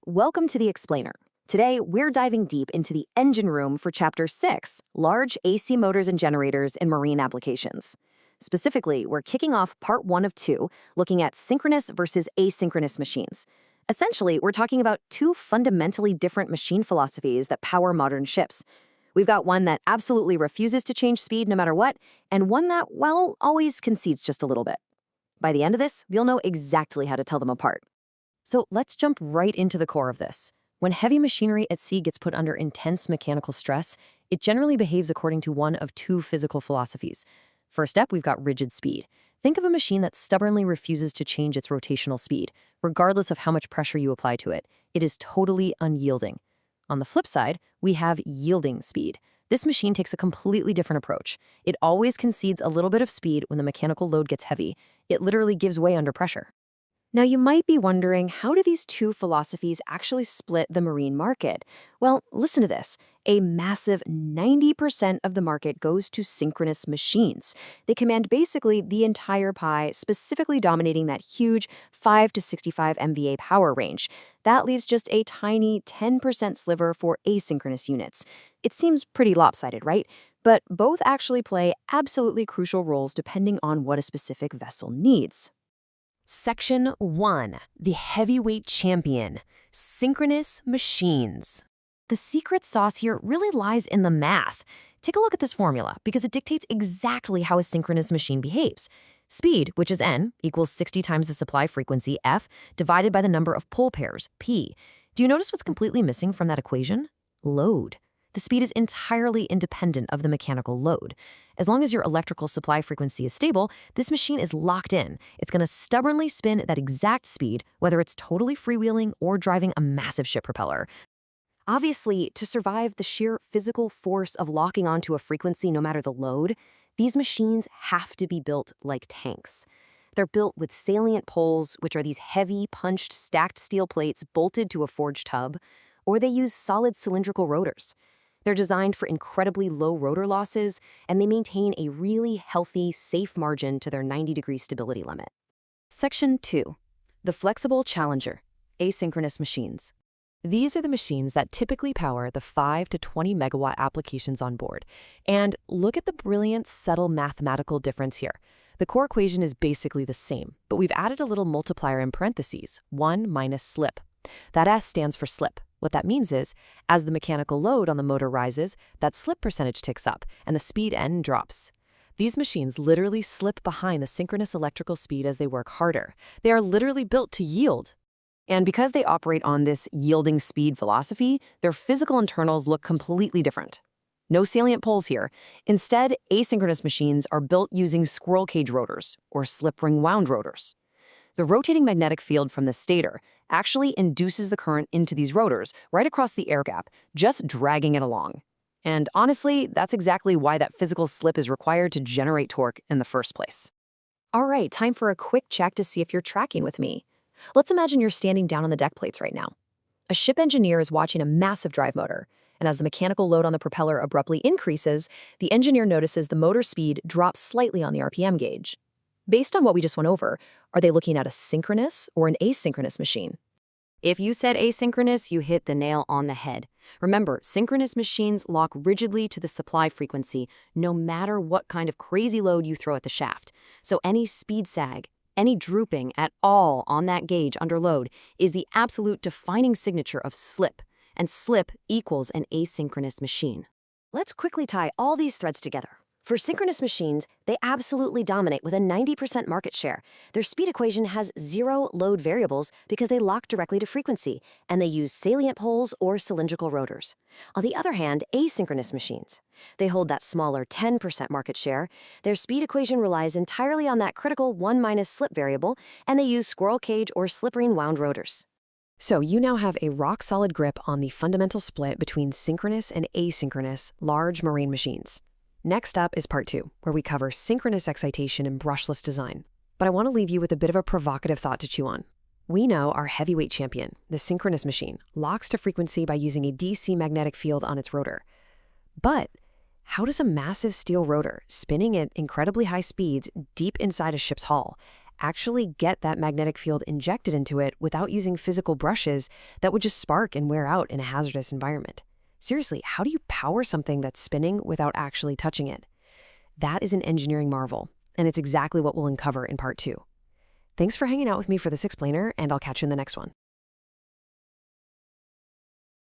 Welcome to the Explainer. Today, we're diving deep into the engine room for Chapter 6, Large AC Motors and Generators in Marine Applications. Specifically, we're kicking off Part 1 of 2, looking at synchronous versus asynchronous machines. Essentially, we're talking about two fundamentally different machine philosophies that power modern ships. We've got one that absolutely refuses to change speed no matter what, and one that, well, always concedes just a little bit. By the end of this, you'll know exactly how to tell them apart. So let's jump right into the core of this. When heavy machinery at sea gets put under intense mechanical stress, it generally behaves according to one of two physical philosophies. First up, we've got rigid speed. Think of a machine that stubbornly refuses to change its rotational speed, regardless of how much pressure you apply to it. It is totally unyielding. On the flip side, we have yielding speed. This machine takes a completely different approach. It always concedes a little bit of speed when the mechanical load gets heavy. It literally gives way under pressure. Now, you might be wondering, how do these two philosophies actually split the marine market? Well, listen to this. A massive 90% of the market goes to synchronous machines. They command basically the entire pie, specifically dominating that huge 5 to 65 MVA power range. That leaves just a tiny 10% sliver for asynchronous units. It seems pretty lopsided, right? But both actually play absolutely crucial roles depending on what a specific vessel needs. Section 1. The Heavyweight Champion. Synchronous Machines. The secret sauce here really lies in the math. Take a look at this formula, because it dictates exactly how a synchronous machine behaves. Speed, which is N, equals 60 times the supply frequency, F, divided by the number of pole pairs, P. Do you notice what's completely missing from that equation? Load. The speed is entirely independent of the mechanical load. As long as your electrical supply frequency is stable, this machine is locked in. It's going to stubbornly spin at that exact speed, whether it's totally freewheeling or driving a massive ship propeller. Obviously, to survive the sheer physical force of locking onto a frequency no matter the load, these machines have to be built like tanks. They're built with salient poles, which are these heavy, punched, stacked steel plates bolted to a forged tub, or they use solid cylindrical rotors. They're designed for incredibly low rotor losses, and they maintain a really healthy, safe margin to their 90-degree stability limit. Section 2. The Flexible Challenger. Asynchronous Machines. These are the machines that typically power the 5 to 20 megawatt applications on board. And look at the brilliant, subtle mathematical difference here. The core equation is basically the same, but we've added a little multiplier in parentheses, 1 minus slip. That S stands for slip. What that means is, as the mechanical load on the motor rises, that slip percentage ticks up, and the speed N drops. These machines literally slip behind the synchronous electrical speed as they work harder. They are literally built to yield. And because they operate on this yielding speed philosophy, their physical internals look completely different. No salient poles here. Instead, asynchronous machines are built using squirrel cage rotors, or slip ring wound rotors. The rotating magnetic field from the stator actually induces the current into these rotors right across the air gap, just dragging it along. And honestly, that's exactly why that physical slip is required to generate torque in the first place. All right, time for a quick check to see if you're tracking with me. Let's imagine you're standing down on the deck plates right now. A ship engineer is watching a massive drive motor, and as the mechanical load on the propeller abruptly increases, the engineer notices the motor speed drops slightly on the RPM gauge. Based on what we just went over, are they looking at a synchronous or an asynchronous machine? If you said asynchronous, you hit the nail on the head. Remember, synchronous machines lock rigidly to the supply frequency, no matter what kind of crazy load you throw at the shaft. So any speed sag, any drooping at all on that gauge under load is the absolute defining signature of slip, and slip equals an asynchronous machine. Let's quickly tie all these threads together. For synchronous machines, they absolutely dominate with a 90% market share. Their speed equation has zero load variables because they lock directly to frequency, and they use salient poles or cylindrical rotors. On the other hand, asynchronous machines, they hold that smaller 10% market share. Their speed equation relies entirely on that critical 1 minus slip variable, and they use squirrel cage or slip ring wound rotors. So you now have a rock-solid grip on the fundamental split between synchronous and asynchronous large marine machines. Next up is part 2, where we cover synchronous excitation and brushless design. But I want to leave you with a bit of a provocative thought to chew on. We know our heavyweight champion, the synchronous machine, locks to frequency by using a DC magnetic field on its rotor. But how does a massive steel rotor, spinning at incredibly high speeds deep inside a ship's hull, actually get that magnetic field injected into it without using physical brushes that would just spark and wear out in a hazardous environment. Seriously, how do you power something that's spinning without actually touching it? That is an engineering marvel, and it's exactly what we'll uncover in part 2. Thanks for hanging out with me for this explainer, and I'll catch you in the next one.